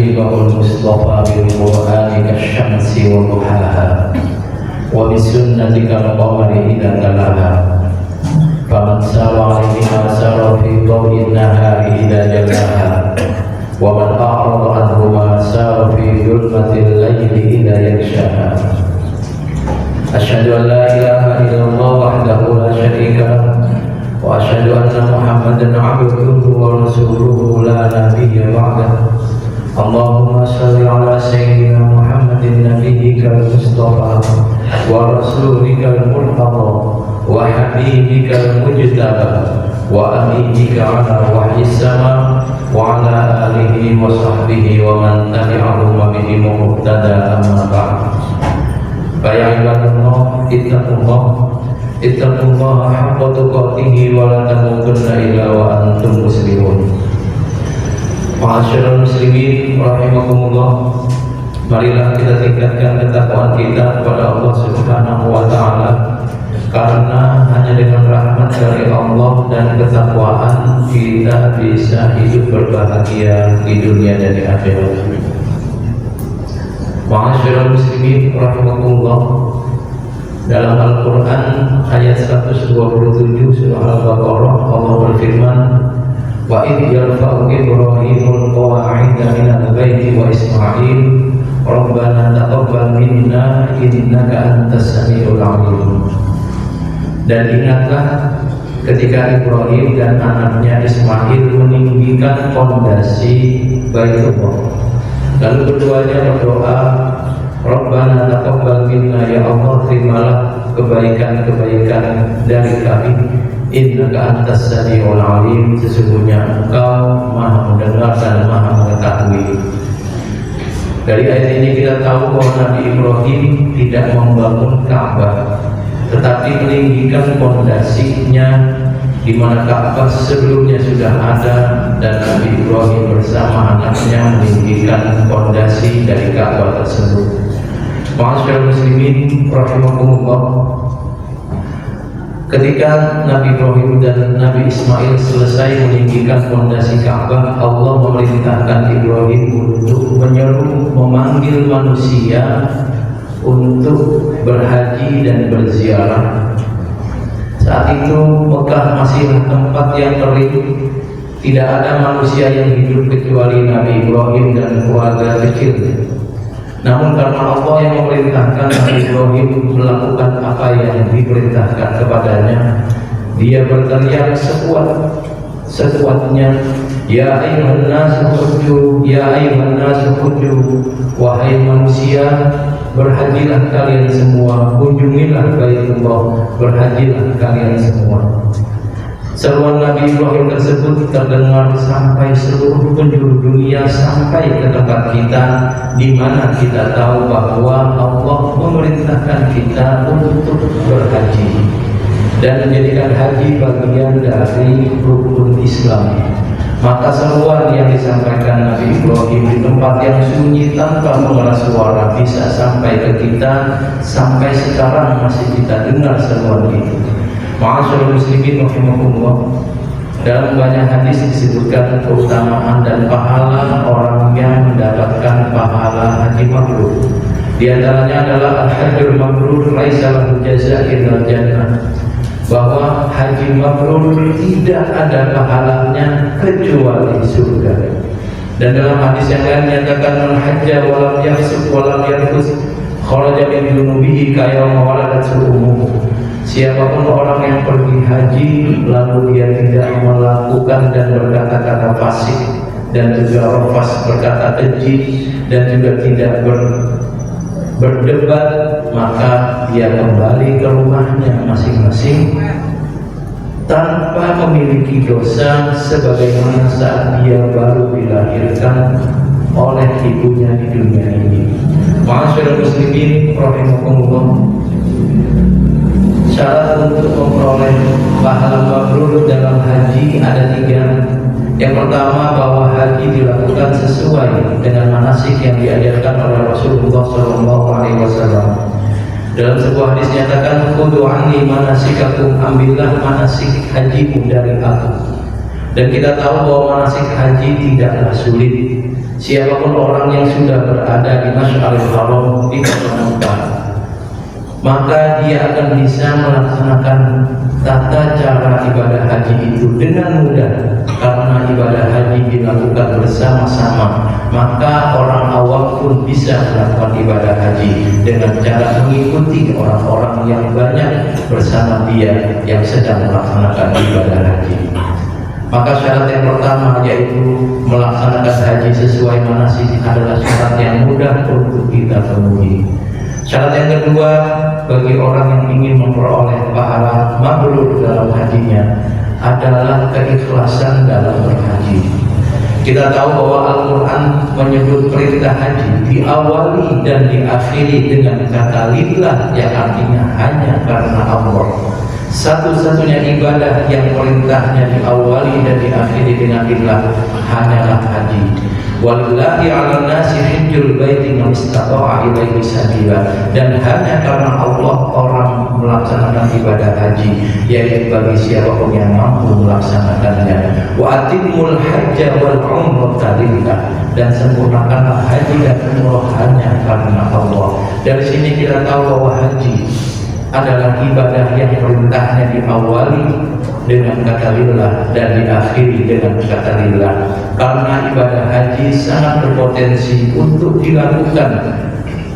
حبيبه المصطفى بالقرآن كالشمس وضحاها وبسنة كالقمر إذا تلاها فمن سار عليها سار في ضوء النهار إذا جلاها ومن أعرض عنهما سار في ظلمة الليل إذا يغشاها أشهد أن لا إله إلا الله وحده لا شريك له وأشهد أن محمدا عبده ورسوله لا نبي بعده اللهم صل على سيدنا محمد نبيك المصطفى ورسولك المرتضى وحبيبك المجتبى وأمينك على وحي السماء وعلى آله وصحبه ومن تبعهم بهم مقتدى أما بعد فيا عباد الله اتقوا الله حق تقاته ولا تموتن إلا وأنتم مسلمون. Ma'asyiral muslimin rahimakumullah, marilah kita tingkatkan ketakwaan kita kepada Allah Subhanahu wa taala, karena hanya dengan rahmat dari Allah dan ketakwaan kita bisa hidup berbahagia di dunia dan di akhirat. Ma'asyiral muslimin rahimakumullah, dalam Al-Quran ayat 127 surah Al-Baqarah Allah berfirman, wa idh yarfa'u Ibrahimul qawa'ida minal baiti wa Ismail Rabbana taqabbal minna innaka antas samiul alim. Dan ingatlah ketika Ibrahim dan anaknya Ismail meninggikan fondasi Baitullah, lalu keduanya berdoa, Rabbana taqabbal minna, ya Allah terimalah kebaikan-kebaikan dari kami, innaka antas samiul alim, sesungguhnya Engkau Maha mendengar dan Maha mengetahui. Dari ayat ini kita tahu bahwa Nabi Ibrahim tidak membangun Ka'bah, tetapi meninggikan fondasinya di mana Ka'bah sebelumnya sudah ada, dan Nabi Ibrahim bersama anaknya meninggikan fondasi dari Ka'bah tersebut. Ma'asyiral muslimin rahimakumullah, ketika Nabi Ibrahim dan Nabi Ismail selesai meninggikan fondasi Ka'bah, Allah memerintahkan Ibrahim untuk memanggil manusia untuk berhaji dan berziarah. Saat itu Mekah masih tempat yang kering, tidak ada manusia yang hidup kecuali Nabi Ibrahim dan keluarga kecilnya. Namun karena Allah yang memerintahkan Nabi Ibrahim melakukan apa yang diperintahkan kepadanya, dia berteriak sekuat-sekuatnya, ya ayyuhan nasu hujju, ya ayyuhan nasu hujju, wahai manusia, berhajilah kalian semua, kunjungilah Baitullah, berhajilah kalian semua. Seruan Nabi Ibrahim tersebut terdengar sampai seluruh penjuru dunia, sampai ke tempat kita, di mana kita tahu bahwa Allah memerintahkan kita untuk berhaji dan menjadikan haji bagian dari rukun Islam. Maka seruan yang disampaikan Nabi Ibrahim di tempat yang sunyi tanpa mengeras suara bisa sampai ke kita, sampai sekarang masih kita dengar seruan itu. Ma'asyiral muslimin rahimakumullah, dalam banyak hadis disebutkan keutamaan dan pahala orang yang mendapatkan pahala haji mabrur. Di antaranya adalah al-hajjul mabrur laisa lahu jazaa illa jannah, bahwa haji mabrur tidak ada pahalanya kecuali surga. Dan dalam hadis yang lain menyatakan, man hajja wa lam yafsuq wa lam yarfus kharaja min dunubihi kayawma waladathu ummuhu. Siapapun orang yang pergi haji lalu dia tidak melakukan dan berkata-kata fasik dan juga rafas, berkata keji, dan juga tidak berdebat, maka dia kembali ke rumahnya masing-masing tanpa memiliki dosa sebagaimana saat dia baru dilahirkan oleh ibunya di dunia ini. Ma'asyiral muslimin rahimakumullah, syarat untuk memperoleh pahala mabrur dalam haji ada 3. Yang pertama, bahwa haji dilakukan sesuai dengan manasik yang diajarkan oleh Rasulullah SAW. Dalam sebuah hadis nyatakan, khudhu anni manasikakum, ambillah manasik hajimu dari aku. Dan kita tahu bahwa manasik haji tidaklah sulit. Siapapun orang yang sudah berada di Masyaril Haram di kota Mekah, maka dia akan bisa melaksanakan tata cara ibadah haji itu dengan mudah, karena ibadah haji dilakukan bersama-sama. Maka orang awam pun bisa melakukan ibadah haji dengan cara mengikuti orang-orang yang banyak bersama dia yang sedang melaksanakan ibadah haji. Maka syarat yang pertama yaitu melaksanakan haji sesuai manasik adalah syarat yang mudah untuk kita penuhi. Syarat yang kedua, bagi orang yang ingin memperoleh pahala mabrur dalam hajinya adalah keikhlasan dalam berhaji. Kita tahu bahwa Al-Quran menyebut perintah haji diawali dan diakhiri dengan kata lillah, yang artinya hanya karena Allah. Satu-satunya ibadah yang perintahnya diawali dan diakhiri dengan lillah hanyalah haji. Walillahi 'alan nasi hajjul baiti man istata'a ilaihi sabila. Dan hanya karena Allah orang melaksanakan ibadah haji, yaitu bagi siapapun yang mampu melaksanakannya. Wa atimul hajja wal umrata lillah. Dan sempurnakanlah haji dan umrah hanya karena Allah. Dari sini kita tahu bahwa haji adalah ibadah yang perintahnya diawali dengan kata lillah dan diakhiri dengan kata lillah. Karena ibadah haji sangat berpotensi untuk dilakukan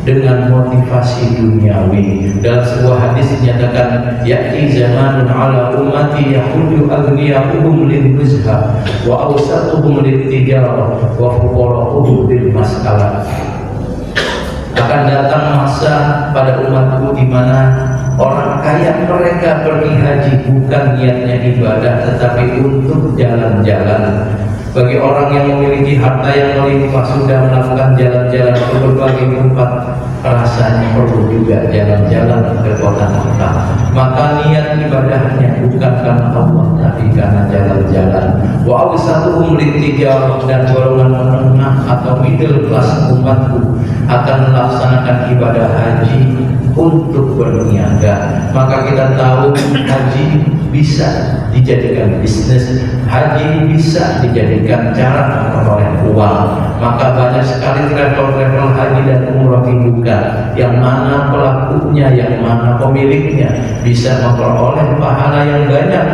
dengan motivasi duniawi. Dalam sebuah hadis dinyatakan, ya'ti zamanun ala ummati yahudu aghniyahum lil nuzha wa awsatuhum lil tijarah wa fuqara'uhum lil mas'alah. Akan datang masa pada umatku di mana orang kaya mereka pergi haji bukan niatnya ibadah, tetapi untuk jalan-jalan. Bagi orang yang memiliki harta yang melimpah sudah melakukan jalan-jalan ke berbagai tempat, rasanya perlu juga jalan-jalan ke kota Mekah. Maka niat ibadahnya bukan karena Allah, tapi karena jalan-jalan. Wa awsatuhum litijarah, dan golongan menengah atau middle class umatku akan melaksanakan ibadah haji untuk berniaga. Maka kita tahu haji bisa dijadikan bisnis, haji bisa dijadikan cara memperoleh uang. Maka banyak sekali travel haji dan umrah dibuka, yang mana pelakunya, yang mana pemiliknya bisa memperoleh pahala yang banyak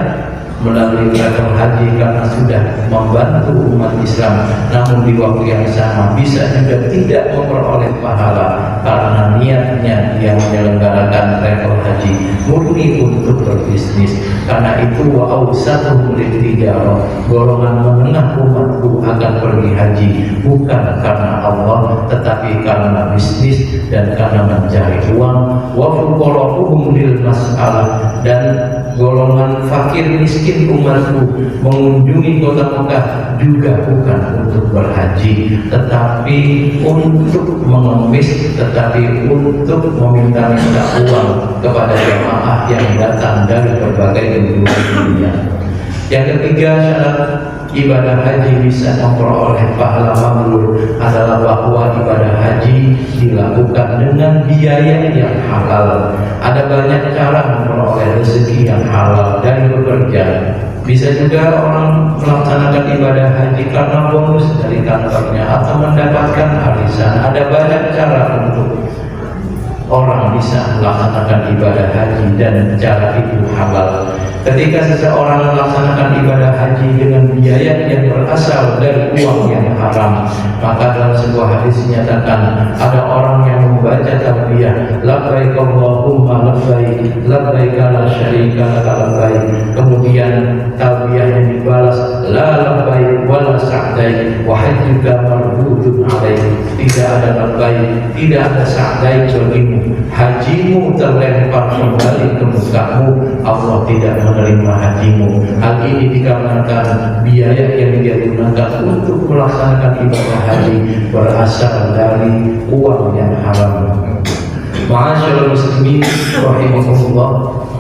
melalui travel haji karena sudah membantu umat Islam. Namun di waktu yang sama bisa juga tidak memperoleh pahala karena niatnya yang menyelenggarakan travel haji murni untuk berbisnis. Karena itu wa awsatuhum litijarah, golongan menengah umatku akan pergi haji bukan karena Allah, tetapi karena bisnis dan karena mencari uang. Wa fuqara'uhum lil mas'alah, dan golongan fakir miskin umatku mengunjungi kota Mekah juga bukan untuk berhaji, tetapi untuk mengemis, tetapi untuk meminta-minta uang kepada jemaah yang datang dari berbagai penjuru dunia. Yang ketiga, syarat ibadah haji bisa memperoleh pahala mabrur adalah bahwa ibadah haji dilakukan dengan biaya yang halal. Ada banyak cara memperoleh rezeki yang halal dari bekerja. Bisa juga orang melaksanakan ibadah haji karena bonus dari kantornya atau mendapatkan arisan. Ada banyak cara untuk orang bisa melaksanakan ibadah haji dan cara itu halal. Ketika seseorang melaksanakan ibadah haji dengan biaya yang berasal dari uang yang haram, maka dalam sebuah hadis dinyatakan ada orang yang membaca talbiyah labbaik Allahumma labbaik labbaik la syarika laka labbaik, kemudian talbiyahnya dibalas la labbaik wa la sa'daik wa hajjuka mardudun alaik, tidak ada labbaik, tidak ada sa'daik bagimu, hajimu terlempar kembali ke mukamu, Allah tidak menerima hajimu. Hal ini dikarenakan biaya yang dia gunakan untuk melaksanakan ibadah haji berasal dari uang yang haram. Ma'asyiral muslimin rahimakumullah,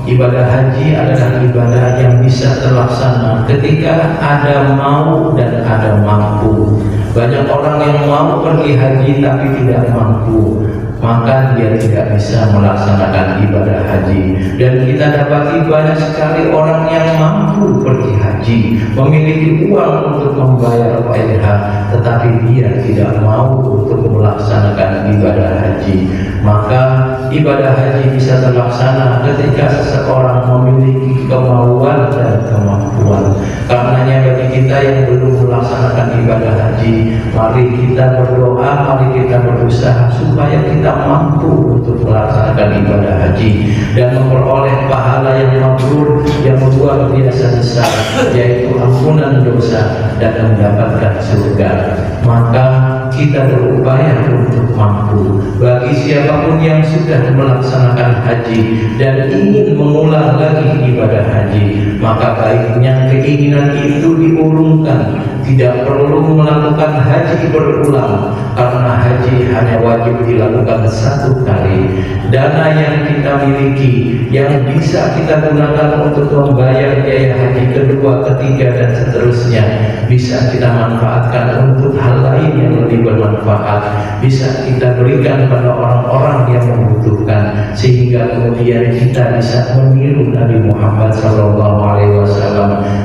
ibadah haji adalah ibadah yang bisa terlaksana ketika ada mau dan ada mampu. Banyak orang yang mau pergi haji tapi tidak mampu, maka dia tidak bisa melaksanakan ibadah haji. Dan kita dapati banyak sekali orang yang mampu pergi haji, memiliki uang untuk membayar faedah, tetapi dia tidak mau untuk melaksanakan ibadah haji. Maka ibadah haji bisa terlaksana ketika seseorang memiliki kemauan dan kemampuan. Karenanya bagi kita yang belum melaksanakan ibadah haji, mari kita berdoa, mari kita berusaha supaya kita mampu untuk melaksanakan ibadah haji dan memperoleh pahala yang mabrur, yang luar biasa besar, yaitu ampunan dosa dan mendapatkan surga. Maka kita berupaya untuk mampu. Bagi siapapun yang sudah melaksanakan haji dan ingin mengulang lagi ibadah haji, maka baiknya keinginan itu diurungkan. Tidak perlu melakukan haji berulang, karena haji hanya wajib dilakukan satu kali. Dana yang kita miliki yang bisa kita gunakan untuk membayar biaya haji kedua, ketiga, dan seterusnya bisa kita manfaatkan untuk hal lain yang lebih bermanfaat. Bisa kita berikan pada orang-orang yang membutuhkan, sehingga kemudian kita bisa meniru Nabi Muhammad SAW,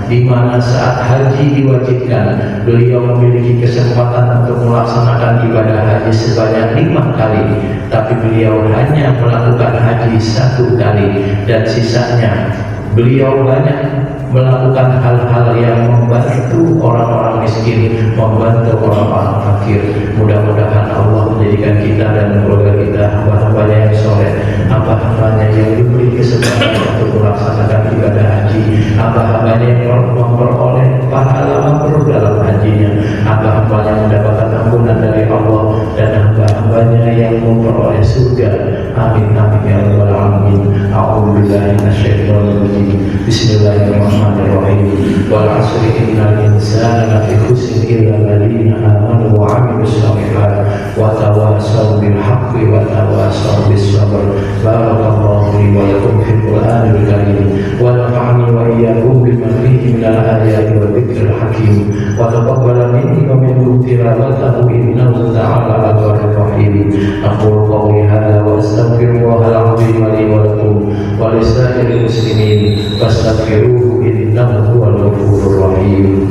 di mana saat haji diwajibkan, beliau memiliki kesempatan untuk melaksanakan ibadah haji sebanyak 5 kali, tapi beliau hanya melakukan haji 1 kali, dan sisanya beliau banyak melakukan hal-hal yang membantu orang-orang miskin, membantu orang-orang fakir. Mudah-mudahan Allah menjadikan kita dan keluarga kita hamba-hambanya yang soleh, hamba-hambanya yang diberi kesempatan untuk melaksanakan ibadah haji, hamba-hambanya yang memperoleh pahala mabrur dalam hajinya, hamba-hambanya mendapatkan ampunan dari Allah, dan hamba-hambanya yang memperoleh surga. Amin amin ya rabbal alamin. A'udzubillahi minasyaitonir rajim. Bismillahirrahmanirrahim. Wal 'asri innal insana lafi khusr illa alladziina aamanu wa 'amilus shalihaat wa tawassaw bil haqqi wa tawassaw bis sabr. Barakallahu li wa lakum fil Qur'anil karim wa nafa'ani wa iyyakum bima fihi minal ayati wa dzikril hakim wa taqabbala minni wa minkum tilawatahu innahu ta'ala al-ghafurur rahim. Aqulu qawli hadza wa astaghfirullahal 'azim li wa lakum wa lisa'iril muslimin fastaghfiruhu innahu huwal ghafurur rahim.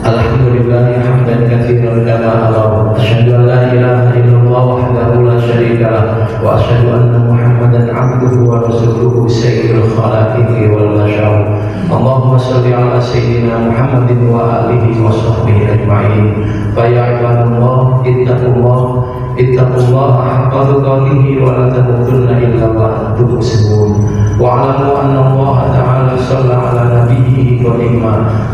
Alhamdulillah hamdan katsiran kama amara. Asyhadu an la ilaha illallah wahdahu la syarika lah wa asyhadu anna Muhammadan 'abduhu wa rasuluhu sayyidul khalaiqi wal bashar. Allahumma shalli ala sayyidina Muhammadin wa alihi wa sahbihi ajma'in. Fa ya ibadallah ittaqullaha haqqa tuqatih wa la tamutunna illa wa antum muslimun. Wa'lamu anna Allah ta'ala shalla ala nabiyhi wa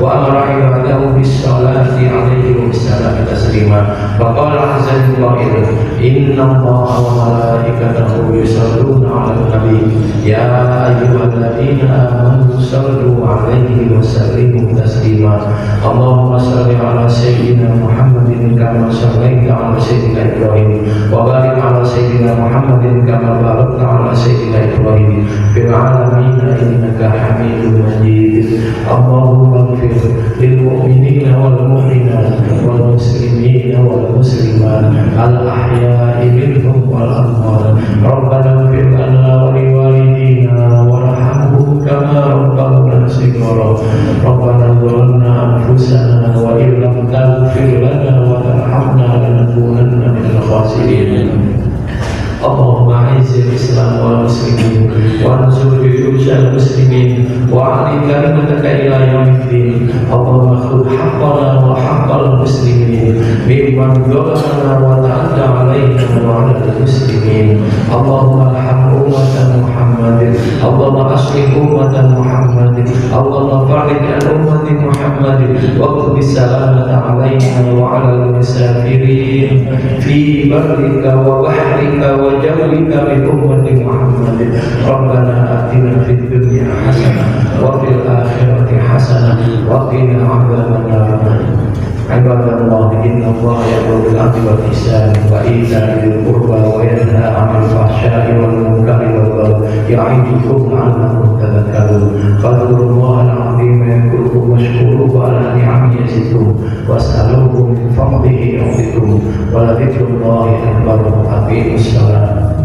amara ibadahu bis salati alaihi wa sallam taslima. Faqala azza wa jalla, inna Allaha wa malaikatahu yusalluna 'alan nabi ya ayyuhalladzina amanu sallu 'alaihi wa sallimu taslima. Allahumma shalli 'ala sayyidina Muhammadin kama shallaita 'ala sayyidina Ibrahim wa barik 'ala sayyidina Muhammadin kama barakta 'ala sayyidina Ibrahim fil 'alamin innaka Hamidum Majid. Allahumma ighfir lil mu'minina wal mu'minat wal muslimina wal muslimat al ahya'i minhum wal amwat. Rabbana ighfir lana wa liwalidina warhamhum kama rabbawna shighara. Rabbana zalamna anfusana wa illam taghfir lana wa tarhamna lanakunanna minal khasirin. Allahumma a'izzil Islam wal muslimin wa ansur juyushal muslimin wa 'ali kalimataka ila yaumiddin. Allahumma khudh haqqana wa haqqal muslimin mimman zalamana wa ta'adda 'alaina wa 'alal muslimin. Allahumma arham ummatan Muhammadin. Allahumma aslih ummatan Muhammadin. Allahumma farij an ummati Muhammadin wa qdi salamata 'alaina wa 'alal musafirin fi barrika wa bahrika wa jawika min ummati Muhammadin. Rabbana atina fid dunya hasanah wa fil akhirati hasanah wa qina adzabannar. Ibadallah, inna Allah ya'muru bil 'adli wal ihsani wa ita'i dzil qurba wa yanha 'anil fahsya'i wal munkari wal baghi ya'idukum la'allakum tadhakkarun. Fadhkurullaha al-'azima yadhkurkum washkuruhu 'ala ni'amihi yazidkum was'aluhu min fadlihi yu'tikum wa la dzikrullahi akbar. Aqimus salam.